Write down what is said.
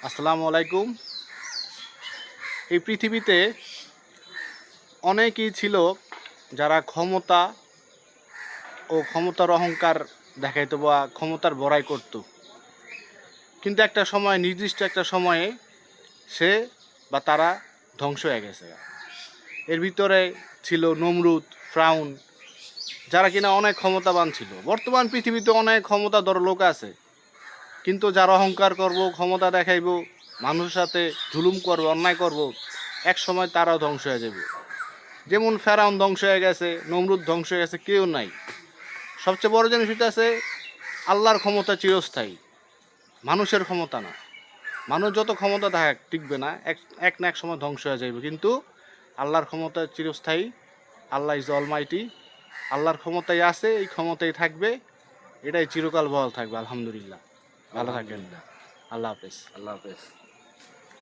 আসসালামু আলাইকুম। এই পৃথিবীতে অনেকেই ছিল যারা ক্ষমতা ও ক্ষমতার অহংকার দেখাইতো বা ক্ষমতার বড়াই করত। কিন্তু একটা সময় নির্দিষ্ট একটা সময়ে সে বা তারা ধ্বংস হয়ে গেছে। এর ভিতরে ছিল নমরুদ, ফ্রাউন, যারা কিনা অনেক ক্ষমতাবান ছিল। বর্তমান পৃথিবীতে অনেক ক্ষমতাধর লোক আছে, কিন্তু যারা অহংকার করব, ক্ষমতা দেখাইব, মানুষের সাথে জুলুম করবে, অন্যায় করব, এক সময় তারাও ধ্বংস হয়ে যাবে। যেমন ফেরাউন ধ্বংস হয়ে গেছে, নমরুদ ধ্বংস হয়ে গেছে, কেউ নাই। সবচেয়ে বড় জিনিস হইতে আছে আল্লাহর ক্ষমতা চিরস্থায়ী, মানুষের ক্ষমতা না। মানুষ যত ক্ষমতা থাকে টিকবে না, এক এক না এক সময় ধ্বংস হয়ে যাবে। কিন্তু আল্লাহর ক্ষমতা চিরস্থায়ী। আল্লাহ ইজ অলমাইটি। আল্লাহর ক্ষমতায় আছে, এই ক্ষমতায় থাকবে, এটাই চিরকাল বহাল থাকবে। আলহামদুলিল্লাহ। ভালো থাকেন। আলহামদুলিল্লাহ। আল্লাহ হাফেজ। আল্লাহ হাফেজ।